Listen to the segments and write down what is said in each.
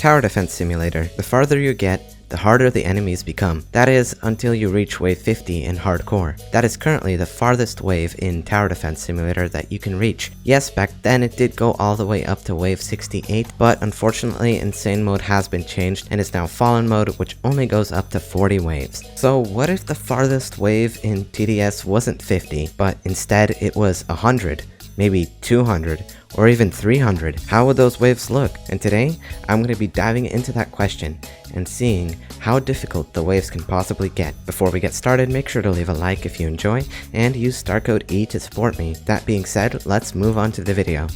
Tower Defense Simulator, the farther you get, the harder the enemies become. That is, until you reach wave 50 in hardcore. That is currently the farthest wave in Tower Defense Simulator that you can reach. Yes, back then it did go all the way up to wave 68, but unfortunately Insane Mode has been changed and is now Fallen Mode, which only goes up to 40 waves. So what if the farthest wave in TDS wasn't 50, but instead it was 100? Maybe 200, or even 300. How would those waves look? And today, I'm going to be diving into that question and seeing how difficult the waves can possibly get. Before we get started, make sure to leave a like if you enjoy, and use star code E to support me. That being said, let's move on to the video.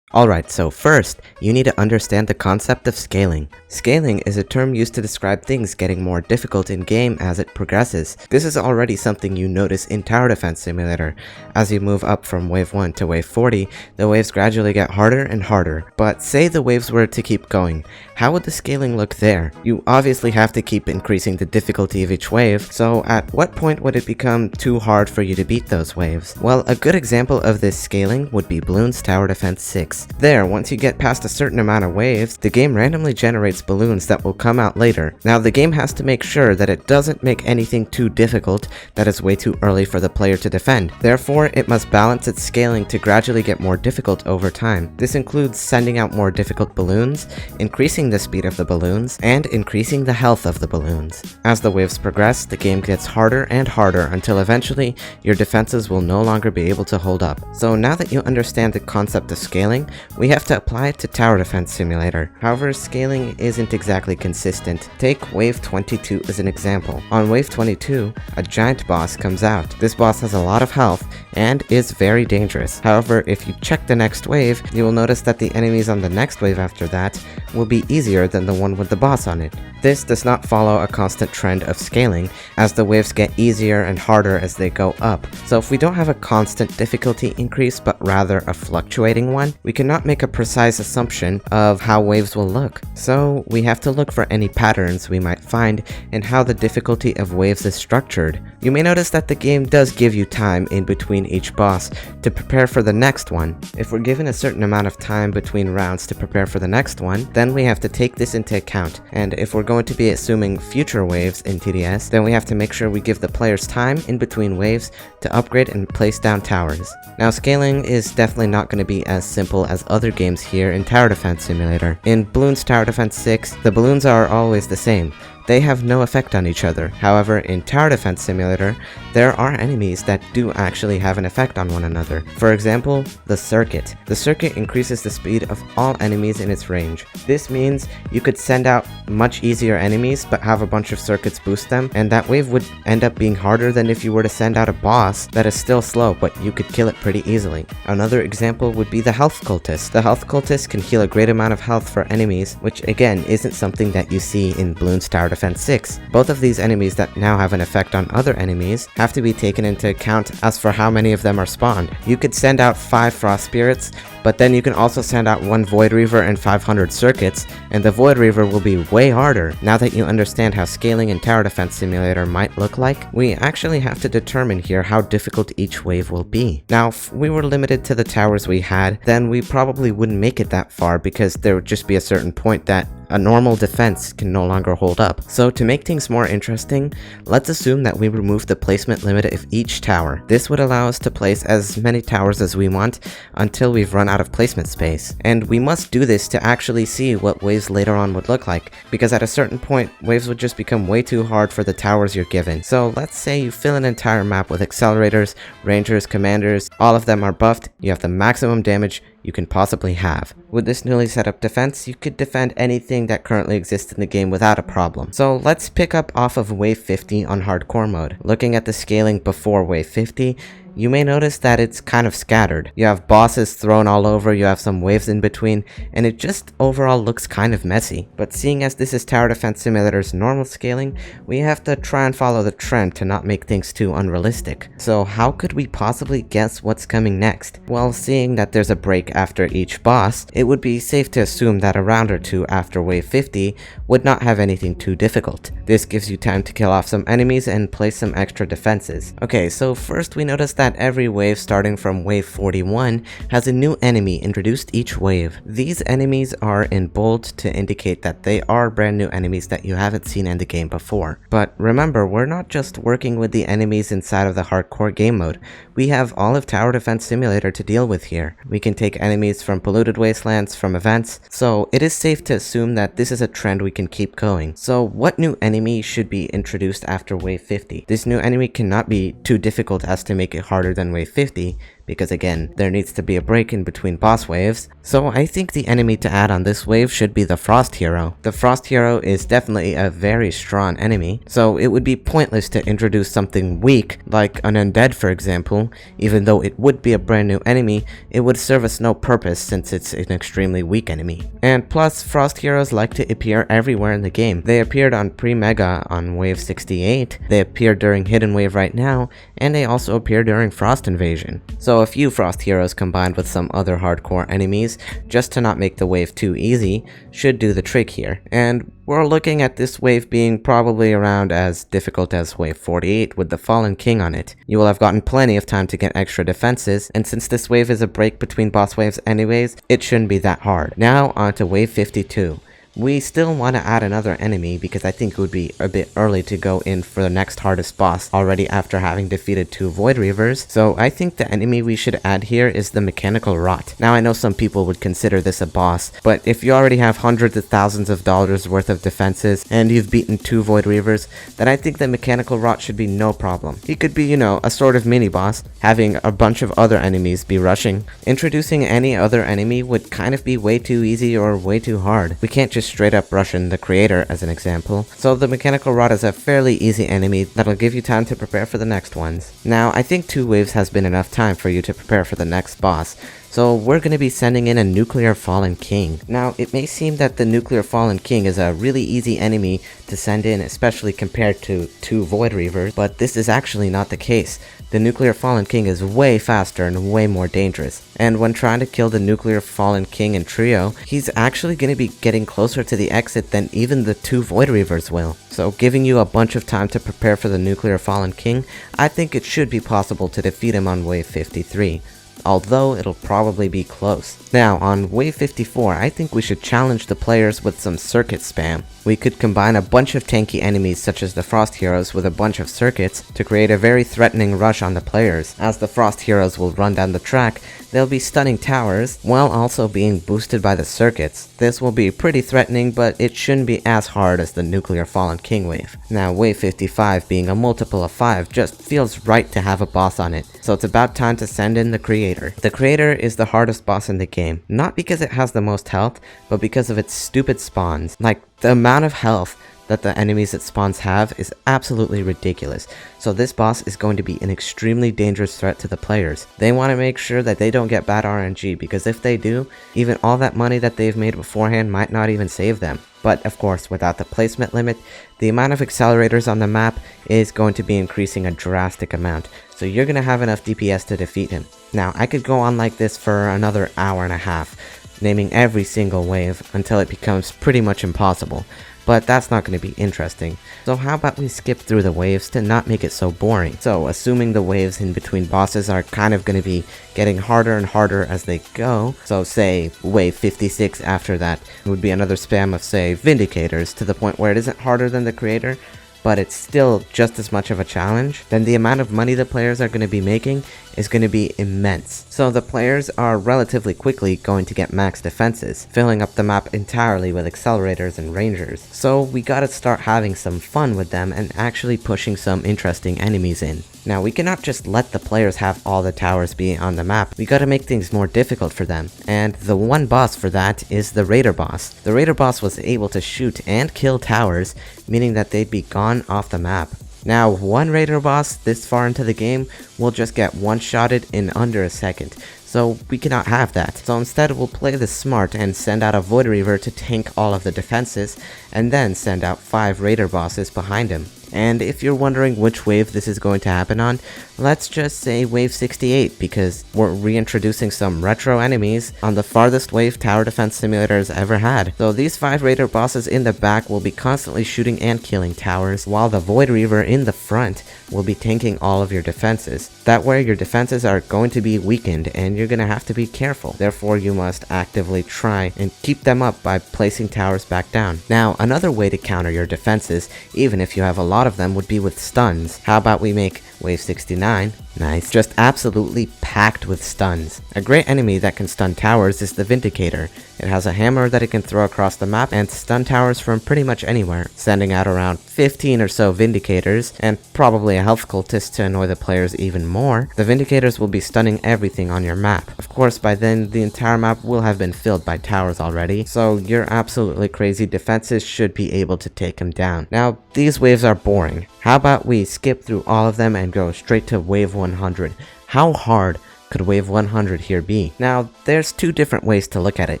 Alright, so first, you need to understand the concept of scaling. Scaling is a term used to describe things getting more difficult in-game as it progresses. This is already something you notice in Tower Defense Simulator. As you move up from wave 1 to wave 40, the waves gradually get harder and harder. But say the waves were to keep going, how would the scaling look there? You obviously have to keep increasing the difficulty of each wave, so at what point would it become too hard for you to beat those waves? Well, a good example of this scaling would be Bloons Tower Defense 6. There, once you get past a certain amount of waves, the game randomly generates balloons that will come out later. Now the game has to make sure that it doesn't make anything too difficult that is way too early for the player to defend. Therefore, it must balance its scaling to gradually get more difficult over time. This includes sending out more difficult balloons, increasing the speed of the balloons, and increasing the health of the balloons. As the waves progress, the game gets harder and harder until eventually your defenses will no longer be able to hold up. So now that you understand the concept of scaling, we have to apply it to Tower Defense Simulator. However, scaling isn't exactly consistent. Take wave 22 as an example. On wave 22, a giant boss comes out. This boss has a lot of health and is very dangerous. However, if you check the next wave, you will notice that the enemies on the next wave after that will be easier than the one with the boss on it. This does not follow a constant trend of scaling, as the waves get easier and harder as they go up. So if we don't have a constant difficulty increase, but rather a fluctuating one, we cannot make a precise assumption of how waves will look. So we have to look for any patterns we might find in how the difficulty of waves is structured. You may notice that the game does give you time in between each boss to prepare for the next one. If we're given a certain amount of time between rounds to prepare for the next one, then we have to take this into account. And if we're going to be assuming future waves in TDS, then we have to make sure we give the players time in between waves to upgrade and place down towers. Now scaling is definitely not going to be as simple as other games here in Tower Defense Simulator. In Bloons Tower Defense 6, the balloons are always the same. They have no effect on each other. However, in Tower Defense Simulator, there are enemies that do actually have an effect on one another. For example, the circuit. The circuit increases the speed of all enemies in its range. This means you could send out much easier enemies but have a bunch of circuits boost them, and that wave would end up being harder than if you were to send out a boss that is still slow but you could kill it pretty easily. Another example would be the health cultist. The health cultist can heal a great amount of health for enemies, which again isn't something that you see in Bloons Tower Defense 6. Both of these enemies that now have an effect on other enemies have to be taken into account as for how many of them are spawned. You could send out 5 Frost Spirits, but then you can also send out 1 Void Reaver and 500 circuits, and the Void Reaver will be way harder. Now that you understand how scaling in Tower Defense Simulator might look like, we actually have to determine here how difficult each wave will be. Now, if we were limited to the towers we had, then we probably wouldn't make it that far because there would just be a certain point that a normal defense can no longer hold up. So to make things more interesting, let's assume that we remove the placement limit of each tower. This would allow us to place as many towers as we want until we've run out of placement space. And we must do this to actually see what waves later on would look like, because at a certain point, waves would just become way too hard for the towers you're given. So let's say you fill an entire map with accelerators, rangers, commanders, all of them are buffed, you have the maximum damage you can possibly have. With this newly set up defense, you could defend anything that currently exists in the game without a problem. So let's pick up off of wave 50 on hardcore mode. Looking at the scaling before wave 50, you may notice that it's kind of scattered. You have bosses thrown all over, you have some waves in between, and it just overall looks kind of messy. But seeing as this is Tower Defense Simulator's normal scaling, we have to try and follow the trend to not make things too unrealistic. So how could we possibly guess what's coming next? Well, seeing that there's a break after each boss, it would be safe to assume that a round or two after wave 50 would not have anything too difficult. This gives you time to kill off some enemies and place some extra defenses. Okay, so first we notice that that every wave starting from wave 41 has a new enemy introduced each wave. These enemies are in bold to indicate that they are brand new enemies that you haven't seen in the game before. But remember, we're not just working with the enemies inside of the hardcore game mode. We have all of Tower Defense Simulator to deal with here. We can take enemies from polluted wastelands, from events, so it is safe to assume that this is a trend we can keep going. So what new enemy should be introduced after wave 50? This new enemy cannot be too difficult as to make it harder than wave 50, because again, there needs to be a break in between boss waves. So I think the enemy to add on this wave should be the Frost Hero. The Frost Hero is definitely a very strong enemy, so it would be pointless to introduce something weak, like an undead for example. Even though it would be a brand new enemy, it would serve us no purpose since it's an extremely weak enemy. And plus, Frost Heroes like to appear everywhere in the game. They appeared on Pre-Mega on wave 68, they appeared during Hidden Wave right now, and they also appear during Frost Invasion. So a few Frost Heroes combined with some other hardcore enemies, just to not make the wave too easy, should do the trick here. And we're looking at this wave being probably around as difficult as wave 48 with the Fallen King on it. You will have gotten plenty of time to get extra defenses, and since this wave is a break between boss waves anyways, it shouldn't be that hard. Now on to wave 52. We still want to add another enemy because I think it would be a bit early to go in for the next hardest boss already after having defeated 2 Void Reavers, so I think the enemy we should add here is the Mechanical Rot. Now I know some people would consider this a boss, but if you already have hundreds of thousands of dollars worth of defenses and you've beaten 2 Void Reavers, then I think the Mechanical Rot should be no problem. He could be, a sort of mini boss, having a bunch of other enemies be rushing. Introducing any other enemy would kind of be way too easy or way too hard. We can't just straight up rushing the creator as an example, so the Mechanical Rod is a fairly easy enemy that'll give you time to prepare for the next ones. Now I think 2 waves has been enough time for you to prepare for the next boss, so we're going to be sending in a Nuclear Fallen King. Now it may seem that the Nuclear Fallen King is a really easy enemy to send in, especially compared to 2 Void Reavers, but this is actually not the case. The Nuclear Fallen King is way faster and way more dangerous, and when trying to kill the Nuclear Fallen King in trio, he's actually going to be getting closer to the exit than even the 2 Void Reavers will. So giving you a bunch of time to prepare for the Nuclear Fallen King, I think it should be possible to defeat him on wave 53. Although it'll probably be close. Now, on wave 54, I think we should challenge the players with some circuit spam. We could combine a bunch of tanky enemies such as the Frost Heroes with a bunch of circuits to create a very threatening rush on the players. As the Frost Heroes will run down the track, they'll be stunning towers while also being boosted by the circuits. This will be pretty threatening, but it shouldn't be as hard as the Nuclear Fallen King wave. Now, wave 55 being a multiple of 5 just feels right to have a boss on it, so it's about time to send in the Creator. The Creator is the hardest boss in the game, not because it has the most health, but because of its stupid spawns. Like, the amount of health that the enemies it spawns have is absolutely ridiculous, so this boss is going to be an extremely dangerous threat to the players. They want to make sure that they don't get bad RNG, because if they do, even all that money that they've made beforehand might not even save them. But of course, without the placement limit, the amount of accelerators on the map is going to be increasing a drastic amount, so you're going to have enough DPS to defeat him. Now, I could go on like this for another hour and a half, naming every single wave until it becomes pretty much impossible, but that's not going to be interesting. So how about we skip through the waves to not make it so boring. So assuming the waves in between bosses are kind of going to be getting harder and harder as they go, so say wave 56 after that would be another spam of say Vindicators to the point where it isn't harder than the Creator, but it's still just as much of a challenge, then the amount of money the players are going to be making is going to be immense. So the players are relatively quickly going to get max defenses, filling up the map entirely with accelerators and rangers. So we gotta start having some fun with them and actually pushing some interesting enemies in. Now, we cannot just let the players have all the towers be on the map. We gotta make things more difficult for them, and the one boss for that is the Raider boss. The Raider boss was able to shoot and kill towers, meaning that they'd be gone off the map. Now, one Raider boss this far into the game will just get one-shotted in under a second, so we cannot have that. So instead, we'll play this smart and send out a Void Reaver to tank all of the defenses, and then send out 5 Raider bosses behind him. And if you're wondering which wave this is going to happen on, let's just say wave 68, because we're reintroducing some retro enemies on the farthest wave tower defense simulator has ever had. So these 5 raider bosses in the back will be constantly shooting and killing towers, while the Void Reaver in the front will be tanking all of your defenses. That way your defenses are going to be weakened and you're going to have to be careful. Therefore you must actively try and keep them up by placing towers back down. Now another way to counter your defenses, even if you have a lot of them, would be with stuns. How about we make wave 69, nice, just absolutely packed with stuns. A great enemy that can stun towers is the Vindicator. It has a hammer that it can throw across the map and stun towers from pretty much anywhere, sending out around 15 or so Vindicators and probably a health cultist to annoy the players even more. The Vindicators will be stunning everything on your map. Of course, by then the entire map will have been filled by towers already, so your absolutely crazy defenses should be able to take them down. Now, these waves are boring. How about we skip through all of them and go straight to wave 100? How hard could wave 100 here be? Now, there's 2 different ways to look at it.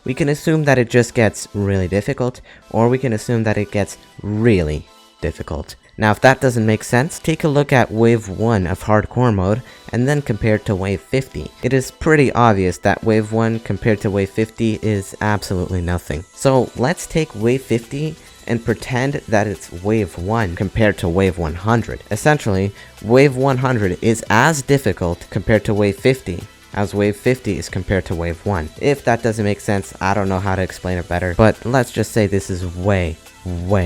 We can assume that it just gets really difficult, or we can assume that it gets really difficult. Now, if that doesn't make sense, take a look at wave 1 of hardcore mode and then compare it to wave 50. It is pretty obvious that wave 1 compared to wave 50 is absolutely nothing. So let's take wave 50 and pretend that it's wave 1 compared to wave 100. Essentially, wave 100 is as difficult compared to wave 50 as wave 50 is compared to wave 1. If that doesn't make sense, I don't know how to explain it better, but let's just say this is way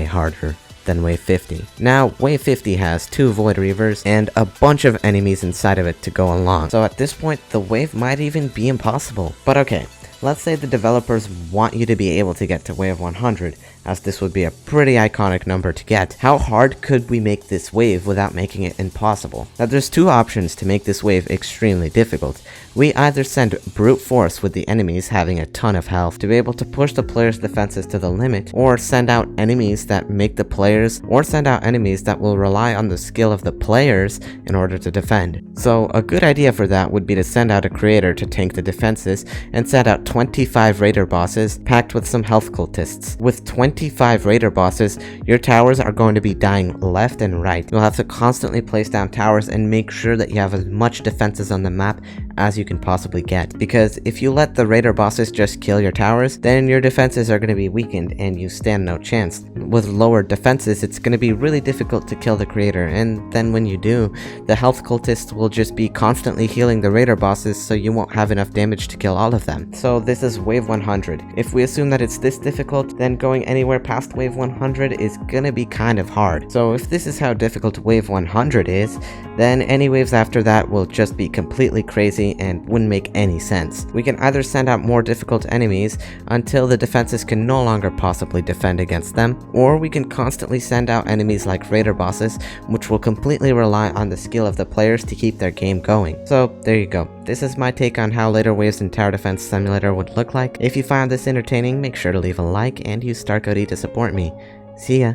harder than wave 50. Now, wave 50 has 2 Void Reavers and a bunch of enemies inside of it to go along. So at this point, the wave might even be impossible. But okay, let's say the developers want you to be able to get to wave 100, as this would be a pretty iconic number to get. How hard could we make this wave without making it impossible? Now, there's 2 options to make this wave extremely difficult. We either send brute force with the enemies having a ton of health to be able to push the players' defenses to the limit, or send out enemies that make the players, or send out enemies that will rely on the skill of the players in order to defend. So a good idea for that would be to send out a creator to tank the defenses and send out 25 raider bosses packed with some health cultists. With 25 raider bosses, your towers are going to be dying left and right. You'll have to constantly place down towers and make sure that you have as much defenses on the map as you can possibly get, because if you let the raider bosses just kill your towers, then your defenses are going to be weakened and you stand no chance. With lower defenses, it's going to be really difficult to kill the creator, and then when you do, the health cultists will just be constantly healing the raider bosses, so you won't have enough damage to kill all of them. So this is wave 100. If we assume that it's this difficult, then going anywhere past wave 100 is gonna be kind of hard. So if this is how difficult wave 100 is, then any waves after that will just be completely crazy and wouldn't make any sense. We can either send out more difficult enemies until the defenses can no longer possibly defend against them, or we can constantly send out enemies like raider bosses, which will completely rely on the skill of the players to keep their game going. So there you go. This is my take on how later waves in Tower Defense Simulator would look like. If you found this entertaining, make sure to leave a like and use StarCode to support me. See ya!